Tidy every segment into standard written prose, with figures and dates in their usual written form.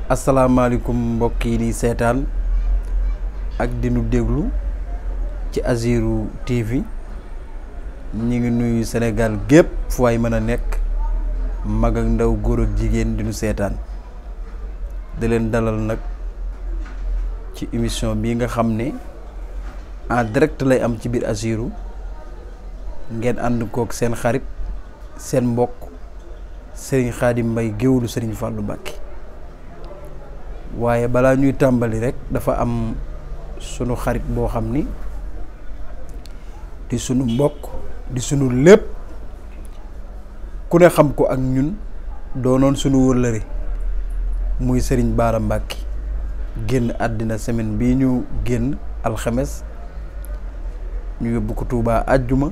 asalaamaaleykum mbokk yi di seetaan ak di nu déglu ci Azirou TV ñi ngi nuyu Sénégal gépp fu waay mën a nekk mag ak ndaw góor ak jigéen di nu seetaan di leen dalal nag ci émission bi nga xam ne en direct lay am ci biir Azirou ngeen ànd kook seen xarit seen mbokk Serigne Khadim Mbaye géwlu Serigne Fallou Mbacké waaye balaa ñuy tàmbali rek dafa am sunu xarit boo xam ni di sunu mbokk di sunu lépp ku ne xam ko ak ñun doonoon sunu wëllëre muy Serigne Bara Mbacké génn àddina semaine bii ñu génn alxames ñu yóbbu ko Touba àjjuma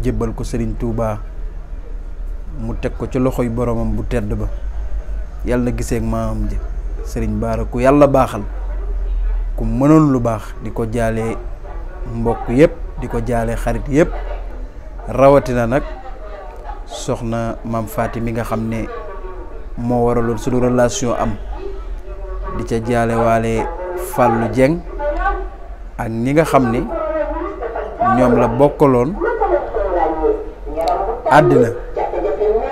jébbal ko Serigne Touba mu teg ko ci loxoy boromam bu tedd ba yàlla na gisee ak maamam ji Serigne Bara ku yàlla baaxal ku mënoon lu baax di ko jaalee mbokk yépp di ko jaalee xarit yépp rawatina nag soxna maam Faati mi nga xam ne moo waraloon suñu relation am di ca jaale waale Fallou Dieng ak ñi nga xam ne ñoom la bokkaloon àddina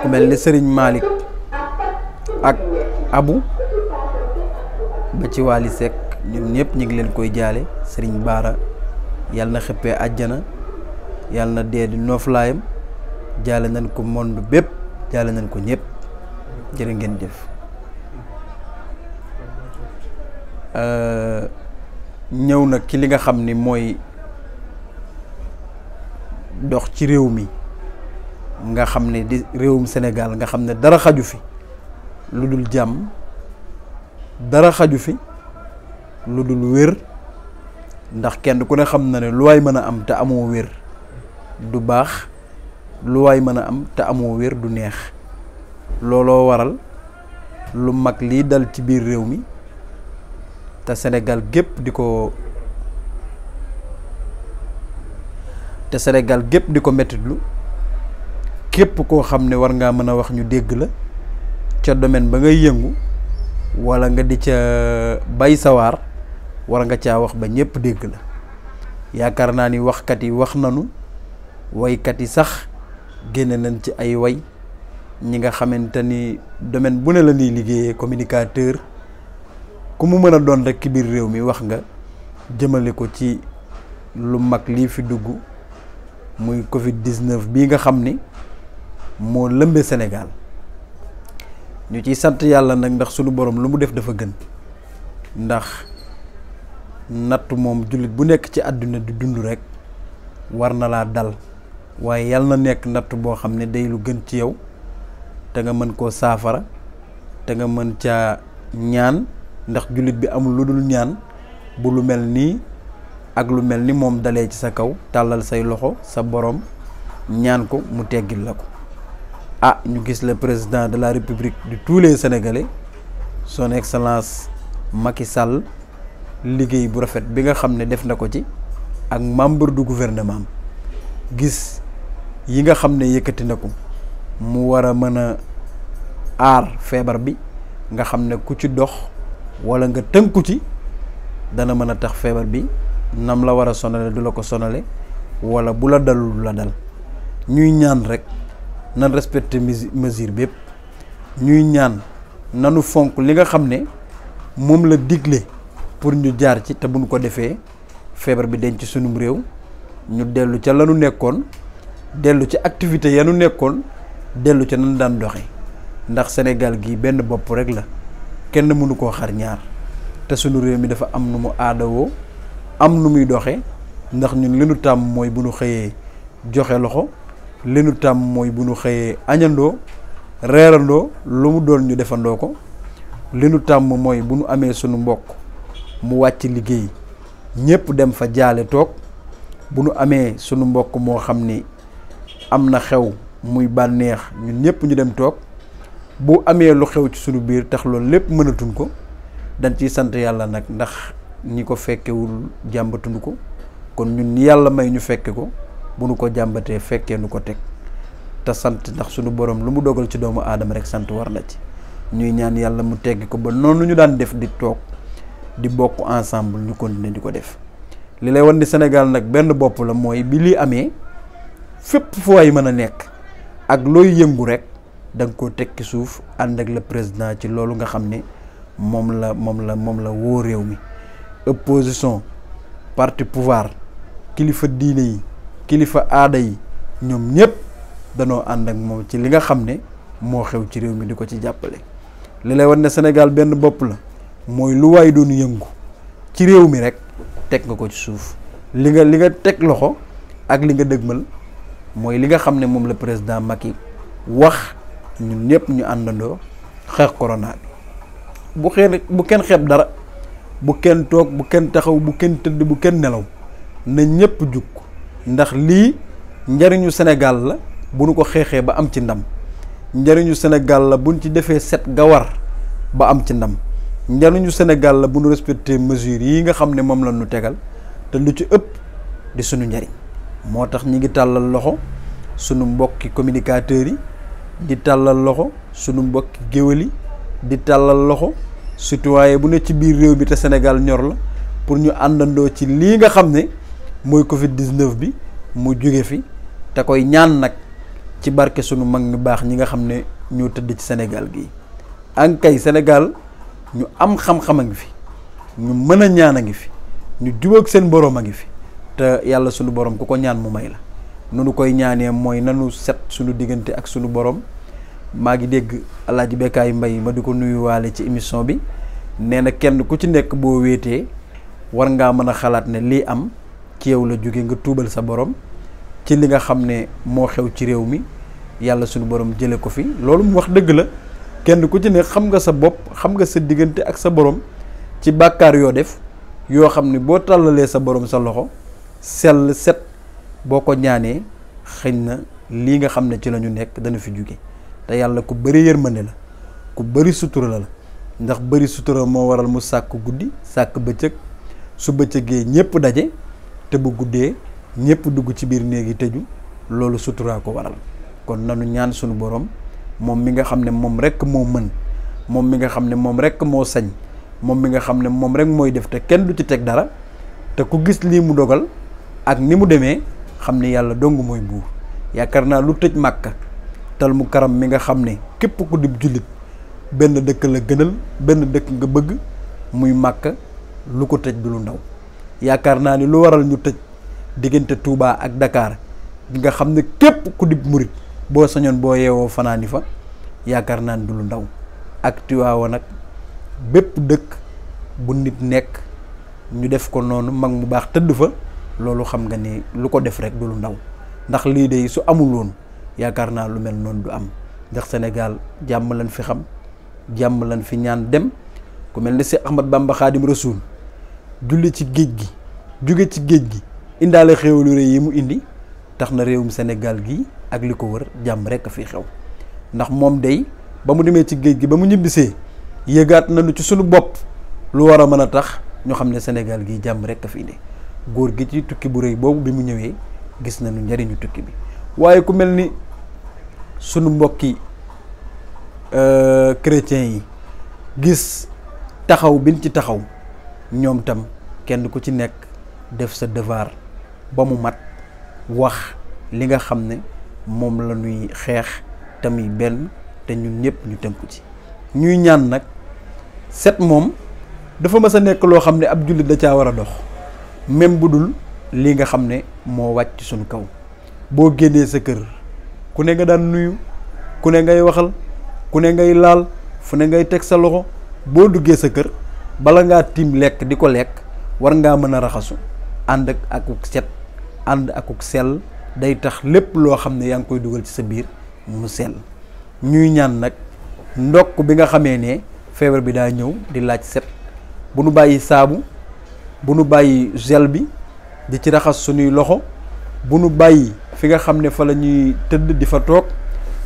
ku mel ni Serigne Malick ak Abu ba ci Wally Seck ñoom ñëpp ñu ngi leen koy jaale Serigne Bara yàlla na xëppee àjjana yàlla na dee di nooflaayam jaale nañ ko monde bépp jaale nañ ko ñëpp jërë ngeen jëf. ñëw nag ci li nga xam ni mooy dox ci réew mi nga xam ne di réewum Sénégal nga xam ne dara xaju fi lu dul jàmm dara xaju fi lu dul wér ndax kenn ku ne xam na ne lu waay mën a am te amoo wér du baax lu waay mën a am te amoo wér du neex looloo waral lu mag lii dal ci biir réew mi te Sénégal gépp di ko mettitlu képp koo xam ne war ngaa mën a wax ñu dégg la ca domaine ba ngay yëngu wala nga di ca bay sawaar war nga caa wax ba ñépp dégg la yaakaar naa ni waxkat yi wax nanu waykat yi sax génne nañ ci ay way ñi nga xamante ni domaine bu ne la ñuy liggéeyee communicateur ku mu mën a doon rek ci biir réew mi wax nga jëmale ko ci lu mag lii fi dugg muy Covid-19 bii nga xam ni moo lëmbe Sénégal ñu ciy sant yàlla nag ndax sunu borom lu mu def dafa gën ndax nattu moom jullit bu nekk ci àdduna di dund rek war na laa dal waaye yàlla na nekk nattu boo xam ne day lu gën ci yow te nga mën koo saafara te nga mën caa ñaan ndax jullit bi amul lu dul ñaan bu lu mel nii ak lu mel ni moom dalee ci sa kaw tàllal say loxo sa borom ñaan ko mu teggil la ko ñu gis le président de la République de tous les Sénégalais son excellence Macky Sall liggéey bu rafet bi nga xam ne def na ko ci ak membre du gouvernement gis yi nga xam ne yëkkati na ko mu war a mën a aar feebar bi nga xam ne ku ci dox walla nga tënku ci dana mën a tax feebar bi nam la war a sonale du la ko sonale walla bu la dalul du la dal ñuy ñaan rek nan respecté mesure bépp ñuy ñaan nanu fonk li nga xam ne moom la digle pour ñu jaar ci te bu ñu ko defee feebar bi denc sunum réew ñu dellu ca lanu nekkoon dellu ci activité yanu nekkoon dellu ca nan daan doxe ndax Sénégal gi benn bopp rek la kenn mënu koo xar ñaar te sunu réew mi dafa am nu mu aadawoo am nu muy doxe ndax ñun li nu tàmm mooy bu nu xëyee joxe loxo li nu tàmm mooy bu nu xëyee añandoo reerandoo lu mu doon ñu defandoo ko li nu tàmm mooy bu nu amee sunu mbokk mu wàcc liggéey ñépp dem fa jaale toog bu nu amee sunu mbokk moo xam ni am na xew muy bànneex ñun ñépp ñu dem toog bu amee lu xew ci sunu biir tax loolu lépp mënatuñ ko dañ ciy sant yàlla nag ndax ñi ko fekkewul jàmbatuñu ko kon ñun ñi yàlla may ñu fekke ko bu nu ko jàmbatee fekkee nu ko teg te sant ndax sunu borom lu mu dogal ci doomu aadama rek sant war na ci ñuy ñaan yàlla mu teggi ko ba noonu ñu daan def di toog di bokk ensemble ñu continuer di ko def li lay wan ni Sénégal nag benn bopp la mooy bi lii amee fépp fu waay mën a nekk ak looy yëngu rek da nga koo tekki suuf ànd ak le président ci loolu nga xam ne moom la woo réew mi opposition parti pouvoir kilifa diine yi kilifa aada yi ñoom ñëpp danoo ànd ak moom ci li nga xam ne moo xew ci réew mi di ko ci jàppale li lay wan ne Sénégal benn bopp la mooy lu waay doon yëngu ci réew mi rek teg nga ko ci suuf li nga teg loxo ak li nga dëgmal mooy li nga xam ne moom la président Macky wax ñun ñëpp ñu àndandoo xeex corona bi bu kenn xeeb dara bu kenn toog bu kenn taxaw bu kenn tëdd bu kenn nelaw na ñëpp jug ndax lii njariñu Sénégal la bu nu ko xeexee ba am ci ndam njariñu Sénégal la buñ ci defee set ga war ba am ci ndam njariñu Sénégal la bu nu respecté mesures yi nga xam ne moom la ñu tegal te lu ci ëpp di sunu njariñ moo tax ñi ngi tàllal loxo sunu mbokki communicateurs yi di tàllal loxo sunu mbokki géwél yi di tàllal loxo citoyen bu ne ci biir réew bi te Sénégal ñor la pour ñu àndandoo ci lii nga xam ne mooy Covid-19 bi mu jóge fi te koy ñaan nag ci barke sunu mag ñu baax ñi nga xam ne ñoo tëdd ci Sénégal gii ankay Sénégal ñu am xam-xam a ngi fi ñu mën a ñaan a ngi fi ñu jubóog seen boroom a ngi fi te yàlla sunu borom ku ko ñaan mu may la nunu koy ñaanee mooy nanu set sunu diggante ak sunu borom maa ngi dégg Alaaji Bekkaay Mbay ma di ko nuyuwaale ci émission bi nee na kenn ku ci nekk boo wéetee war ngaa mën a xalaat ne lii am ci yow la jóge nga tuubal sa borom ci li nga xam ne moo xew ci réew mi yàlla sunu borom jële ko fi loolu mu wax dëgg la kenn ku ci nekk xam nga sa bopp xam nga sa diggante ak sa borom ci bàkkaar yoo def yoo xam ne boo tàllalee sa borom sa loxo sell set boo ko ñaanee xëñ na lii nga xam ne ci la ñu nekk dana fi jóge te yàlla ku bëri yërmande la ku bëri sutura la ndax bëri sutura moo waral mu sàkk guddi sàkk bëccëg su bëccëgee ñëpp daje te bu guddee ñëpp dugg ci biir néegi tëju loolu suturaa ko waral kon nanu ñaan sunu borom moom mi nga xam ne moom rekk moo mën moom mi nga xam ne moom rekk moo sañ moom mi nga xam ne moom rekk mooy def te kenn du ci teg dara te ku gis lii mu dogal ak ni mu demee xam ne yàlla dong mooy buur yaakaar naa lu tëj Màkka tal mu karam mi nga xam ne képp ku di jullit benn dëkk la gënal benn dëkk nga bëgg muy Màkka lu ko tëj du lu ndaw yaakaar naa ni lu waral ñu tëj diggante Touba ak Dakar nga xam ne képp ku di murit boo sañoon boo yeewoo fanaani fa yaakaar naa ni du lu ndaw ak Tiwaawan nag bépp dëkk bu nit nekk ñu def ko noonu mag mu baax tëdd fa loolu xam nga ni lu ko def rek du lu ndaw ndax lii de su amul woon yaakaar naa lu mel noonu du am ndax Sénégal jàmm lañ fi xam jàmm lañ fi ñaan dem ku mel ni si Ahmad Bamba Xaadim Rasuul julli ci géej gi jóge ci géej gi indaale xéewalu rëy yi mu indi tax na réewum Sénégal gi ak li ko wër jàmm rek a fi xew ndax moom day ba mu demee ci géej gi ba mu ñibbisee yëgaat nañu ci sunu bopp lu war a mën a tax ñu xam ne Sénégal gi jàmm rek a fi indi góor gi ci tukki bu rëy boobu bi mu ñëwee gis nañu njariñu tukki bi waaye ku mel ni sunu mbokki chrétiens yi gis taxaw biñ ci taxaw ñoom tam kenn ku ci nekk def sa devoir ba mu mat wax li nga xam ne moom la ñuy xeex tamit benn te ñun ñëpp ñu tënku ci ñuy ñaan nag set moom dafa mës a nekk loo xam ne ab jullit da caa war a dox même bu dul lii nga xam ne moo wàcc suñu kaw boo génnee sa kër ku ne nga daan nuyu ku ne ngay waxal ku ne ngay laal fu ne ngay teg sa loxo boo duggee sa kër bala ngaa tiim lekk di ko lekk war ngaa mën a raxasu ànd ak akuk set ànd akuk sell day tax lépp loo xam ne yaa ngi koy dugal ci sa biir mu sell ñuy ñaan nag ndokk bi nga xamee ne feebar bi daa ñëw di laaj set bu nu bàyyi saabu bu nu bàyyi gel bi di ci raxas suñuy loxo bu nu bàyyi fi nga xam ne fa la ñuy tëdd di fa toog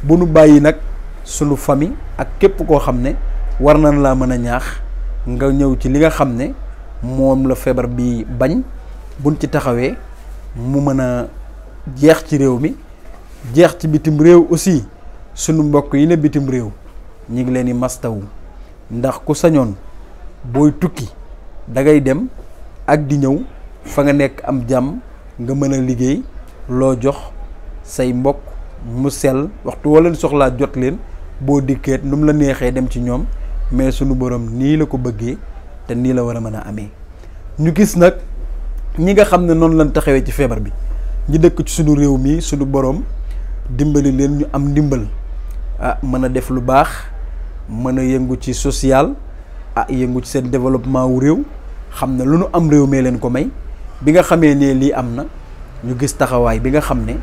bu nu bàyyi nag sunu famille ak képp koo xam ne war nañ laa mën a ñaax nga ñëw ci li nga xam ne moom la feebar bi bañ buñ ci taxawee mu mën a jeex ci réew mi jeex ci bitim réew aussi sunu mbokk yi ne bitim réew ñi ngi leen di mastawu ndax ku sañoon booy tukki da ngay dem ak di ñëw fa nga nekk am jàmm nga mën a liggéey loo jox say mbokk mu sell waxtu wala soxlaa jot leen boo dikkeet nu mu la neexee dem ci ñoom mais sunu borom nii la ko bëggee te nii la war a mën a amee. ñu gis nag ñi nga xam ne noonu lañ taxawee ci feebar bi ñi dëkk ci sunu réew mi sunu borom dimbali leen ñu am ndimbal mën a def lu baax mën a yëngu ci social yëngu ci seen développement wu réew xam ne lu nu am réew mee leen ko may bi nga xamee ne lii am na ñu gis taxawaay bi nga xam ne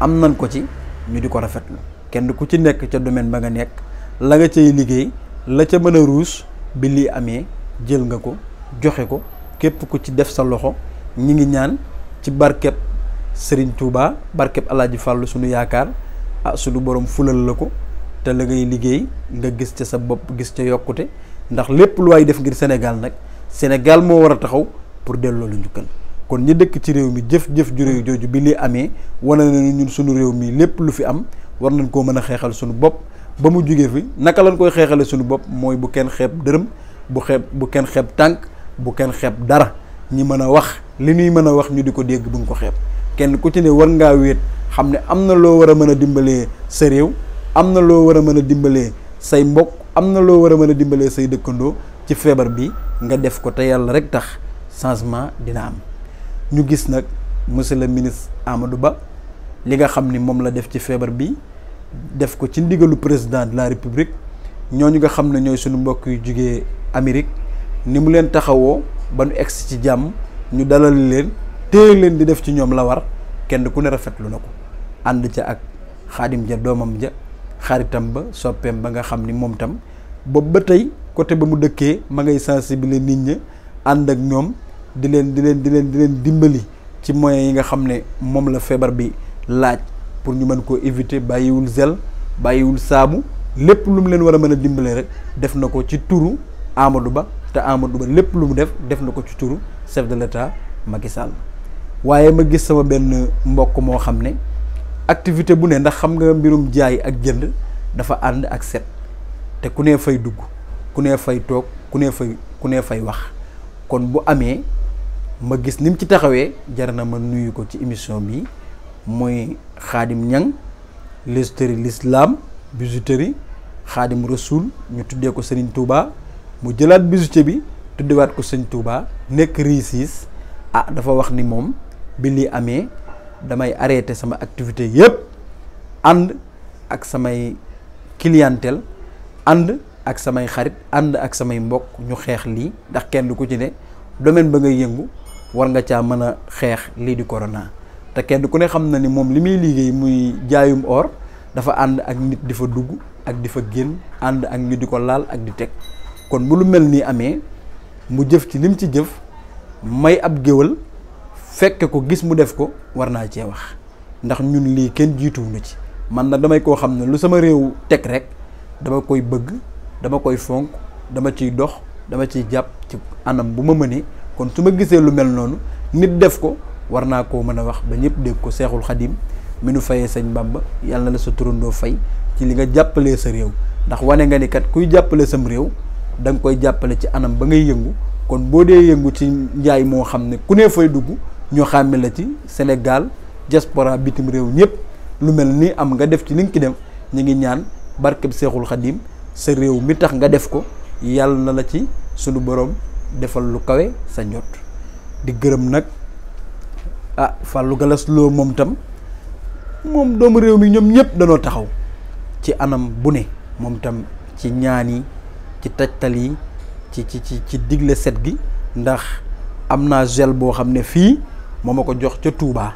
am nañ ko ci ñu di ko rafetlu kenn ku ci nekk ca domaine ba nga nekk la nga cay liggéey la ca mën a ruus bi lii amee jël nga ko joxe ko képp ku ci def sa loxo ñi ngi ñaan ci barkeb Serigne Touba barkeb Alaaji Fàllu sunu yaakaar sunu borom fulal la ko te la ngay liggéey nga gis ca sa bopp gis ca yokkute ndax lépp lu waay def ngir Sénégal nag Sénégal moo war a taxaw pour delloo lu njukkal kon ñi dëkk ci réew mi jëf-jëf ju réew jooju bi lii amee wane na ñun sunu réew mi lépp lu fi am war nañ koo mën a xeexal sunu bopp ba mu jugee fi naka lañ koy xeexale sunu bopp mooy bu kenn xeeb dërëm bu kenn xeeb tànk bu kenn xeeb dara ñi mën a wax li ñuy mën a wax ñu di ko dégg bu nga ko xeeb kenn ku ci ne war ngaa wéet xam ne am na loo war a mën a dimbalee sa réew am na loo war a mën a dimbalee say mbokk am na loo war a mën a dimbalee say dëkkandoo ci feebar bi nga def ko te yàlla rek tax changement dina am ñu gis nag monsieur le ministre Amadou Ba li nga xam ni moom la def ci feebar bi def ko ci ndigalu président de la république ñooñu nga xam ne ñooy suñu mbokk yu jugee Amérique ni mu leen taxawoo ba nu egsi ci jàmm ñu dalal leen téye leen di def ci ñoom la war kenn ku ne rafetlu na ko ànd ca ak xaadim ja doomam ja xaritam ba soppeem ba nga xam ni moom tam boobu ba tey côté ba mu dëkkee ma ngay sensibiliser nit ñi ànd ak ñoom di leen dimbali ci moyens yi nga xam ne moom la feebar bi laaj pour ñu mën koo éviter bàyyiwul zel bàyyiwul saabu lépp lu mu leen war a mën a dimbalee rek def na ko ci turu Amadou Ba te Amadou Ba lépp lu mu def na ko ci turu chef de l'État Macky Sall waaye ma gis sama benn mbokk moo xam ne activité bu ne ndax xam nga mbirum jaay ak jënd dafa ànd ak set te ku ne fay dugg ku ne fay toog ku ne fay wax kon bu amee ma gis ni mu ci taxawee jar na ma nuyu ko ci émission bi mooy Xaadim Ñang bijouterie l'islam bijouterie Xaadim Rasoul ñu tuddee ko Serigne Touba mu jëlaat bijoutier bi tuddewaat ko Serigne Touba nekk réussite dafa wax ni moom bi lii amee damay arrêté sama activité yépp ànd ak samay clientèle ànd ak samay xarit ànd ak samay mbokk ñu xeex lii ndax kenn ku ci ne domaine ba ngay yëngu war nga caa mën a xeex lii di corona te kenn ku ne xam na ni moom li muy liggéey muy jaayum or dafa ànd ak nit di fa dugg ak di fa génn ànd ak ñu di ko laal ak di teg kon bu lu mel nii amee mu jëf ci lim ci jëf may ab géwal fekke ko gis mu def ko war naa cee wax ndax ñun lii kenn jiituwuñu ci man nag damay koo xam ne lu sama réew teg rek dama koy bëgg dama koy fonk dama ciy dox dama ciy jàpp ci anam bu ma mënee kon su ma gisee lu mel noonu nit def ko war naa koo mën a wax ba ñëpp dégg ko Seexul Xadim mi nu fayee sëñ Bamba yàlla na la sa turandoo fay ci li nga jàppalee sa réew ndax wane nga ni kat kuy jàppale sam réew da nga koy jàppale ci anam ba ngay yëngu kon boo dee yëngu ci njaay moo xam ne ku ne fay dugg ñoo xàmme la ci Sénégal diaspora bitim réew ñëpp lu mel ni am nga def ci li nga ci dem ñu ngi ñaan barkeb Seexul Xadim sa réew mi tax nga def ko yàlla na la ci sunu borom defal lu kawe sa njot di gërëm nag Fallou Galas Lo moom tam moom doomu réew mi ñoom ñëpp danoo taxaw ci anam bu ne moom tam ci ñaan yi ci tajtal yi ci digle set gi ndax am naa gel boo xam ne fii moo ma ko jox ca Touba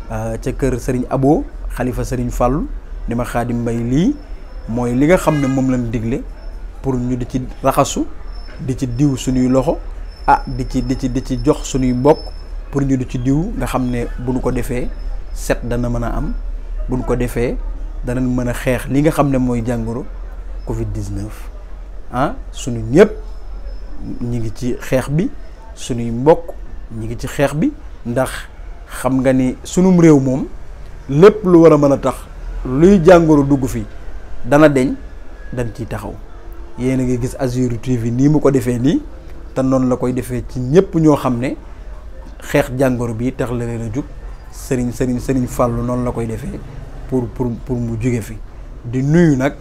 ca kër Serigne Abo xalifa Serigne Fallou ni ma Xaadim Mbay lii mooy li nga xam ne moom lañ digle pour ñu di ci raxasu di ci diw suñuy loxo di ci jox suñuy mbokk pour ñu di ci diw nga xam ne bu ñu ko defee set dana mën a am bu ñu ko defee danañ mën a xeex li nga xam ne mooy jàngoro Covid-19 suñu ñëpp ñi ngi ci xeex bi suñuy mbokk ñi ngi ci xeex bi ndax xam nga ni sunum réew moom lépp lu war a mën a tax luy jàngoro dugg fi dana deñ dañ ciy taxaw. yéen a ngi gis Azur TV nii mu ko defee nii te noonu la koy defee ci ñëpp ñoo xam ne xeex jàngoro bi tax la leen a jug Serigne Fallou noonu la koy defee pour mu jóge fi di nuyu nag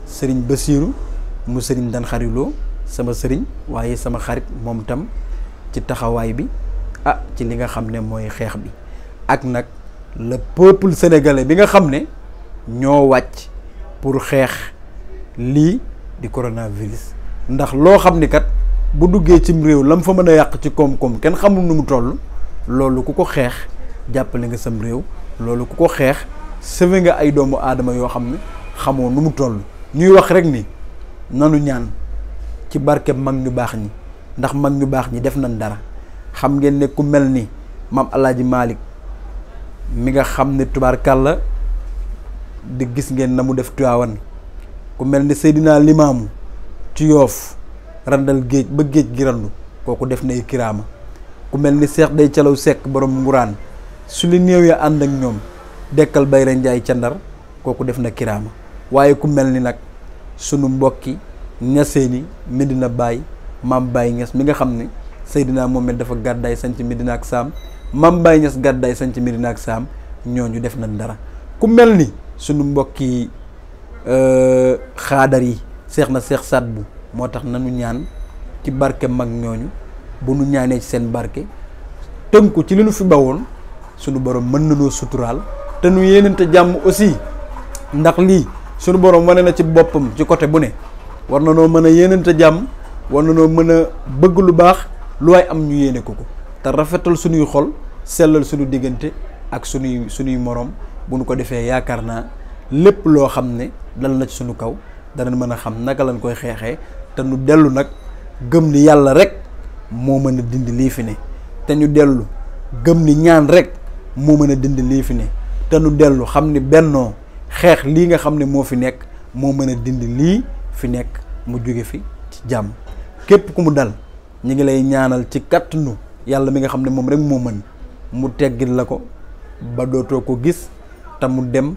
Serigne Bassirou mu Serigne Dan Xariloo sama Serigne waaye sama xarit moom tam ci taxawaay bi ci li nga xam ne mooy xeex bi ak nag le peuple sénégalais bi nga xam ne ñoo wàcc pour xeex lii di coronavirus ndax loo xam ni kat bu duggee cim réew lam fa mën a yàq ci koom-koom kenn xamul nu mu toll loolu ku ko xeex jàppale nga sam réew loolu ku ko xeex sauvé nga ay doomu aadama yoo xam ne xamoo nu mu toll. ñuy wax rek ni nanu ñaan ci barke mag ñu baax ñi ndax mag ñu baax ñi def nañ dara xam ngeen ne ku mel ni maam Alaaji Malick mi nga xam ne tubaarkàlla di gis ngeen na mu def Tiwaawan ku mel ni Seydina Limaamu ci Yoof randal géej ba géej gi randu kooku def nay kiraama ku mel ni Seex Day Calaw Sekk borom nguraan su li néew ya ànd ak ñoom dekkal Bayra Njaay ca Ndar kooku def na kiraama waaye ku mel ni nag sunu mbokki ñaseeni Medina Baay Maam Baay Ñas mi nga xam ne Seydina Mohamed dafa gàddaay sanc Medina ak Saam Maam Baay Ñas gàddaay sanc Medina ak Saam ñooñu def nañ dara ku mel ni sunu mbokki xaadar yi seex na seex saat bu moo tax nanu ñaan ci barke mag ñooñu bu nu ñaanee ci seen barke tënku ci li nu fi bawoon sunu borom mën nanoo suturaal te nu yéenante jàmm aussi ndax lii sunu borom wane na ci boppam ci côté bu ne war na noo mën a yéenante jàmm war na noo mën a bëgg lu baax lu waay am ñu yéene ko te rafetal sunuy xol sellal sunu diggante ak sunuy morom bu nu ko defee yaakaar naa lépp loo xam ne dal na ci sunu kaw dana mën a xam naka lañ koy xeexee te nu dellu nag gëm ni yàlla rek moo mën a dindi lii fi ne te ñu dellu gëm ni ñaan rek moo mën a dindi lii fi ne te nu dellu xam ni bennoo xeex lii nga xam ne moo fi nekk moo mën a dindi lii fi nekk mu jóge fi ci jàmm képp ku mu dal ñi ngi lay ñaanal ci kàttanu yàlla mi nga xam ne moom rek moo mën mu teggil la ko ba dootoo ko gis te mu dem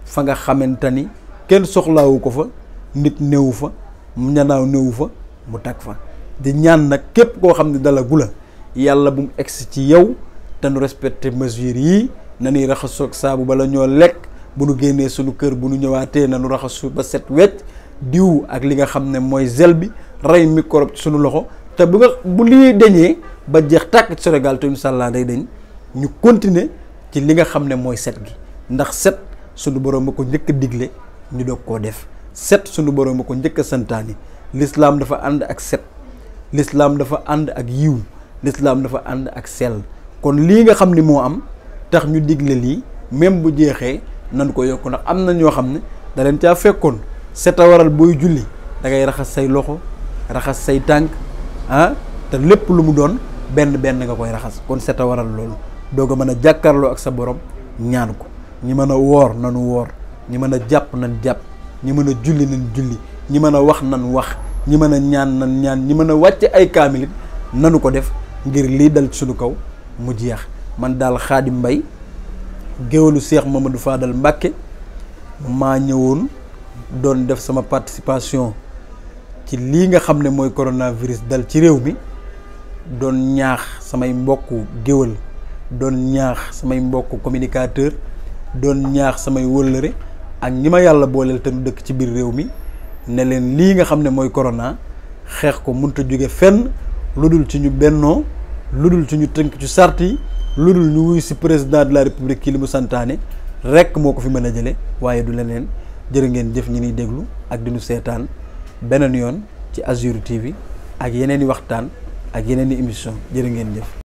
fa nga xamante ni kenn soxlaawu ko fa nit néewu fa ñanaaw néewu fa mu tag fa di ñaan nag képp koo xam ne dala gula yàlla bu mu egsi ci yow te nu respecté mesures yii na ñuy raxasoog saabu bala ñoo lekk bu nu génnee suñu kër bu nu ñëwaatee na nu raxasu ba set wecc diw ak li nga xam ne mooy gel bi rey microbe ci suñu loxo te bu lii dañee ba jeex tàkk ci Sénégal te incha allah day dañ ñu continuer ci li nga xam ne mooy set gi ndax set sunu borom ma ko njëkk a digle ñu doog koo def set sunu borom ma ko njëkk a santaani l'islam dafa ànd ak set l'islam dafa ànd ak yiw l'islam dafa ànd ak sell kon lii nga xam ni moo am tax ñu digle lii même bu jeexee nan ko yokk ndax am na ñoo xam ne da leen caa fekkoon set a waral booy julli da ngay raxas say loxo raxas say tànk te lépp lu mu doon benn nga koy raxas kon set a waral loolu doog a mën a jàkkaarloo ak sa borom ñaan ko ñi mën a woor nanu woor ñi mën a jàpp nan jàpp ñi mën a julli nan julli ñi mën a wax nan wax ñi mën a ñaan nan ñaan ñi mën a wàcce ay kaamilit nanu ko def ngir lii dal ci suñu kaw mu jeex man daal Xaadim Mbay géwalu Cheikh Mamadou Fadal Mbàkke maa ñëwoon doon def sama participation ci lii nga xam ne mooy coronavirus dal ci réew mi doon ñaax samay mbokku géwal doon ñaax samay mbokku communicateur doon ñaax samay wëllëre ak ñi ma yàlla booleel te nu dëkk ci biir réew mi ne leen lii nga xam ne mooy corona xeex ko mënut a jóge fenn lu dul ci ñu bennoo lu dul ci ñu tënk ci sart yi lu dul ñu wuy si président de la république ki li mu santaane rekk moo ko fi mën a jële waaye du leneen jërë ngeen jëf ñi niy déglu ak di nu seetaan beneen yoon ci Azur TV ak yeneen i waxtaan ak yeneen i émission jërë ngeen jëf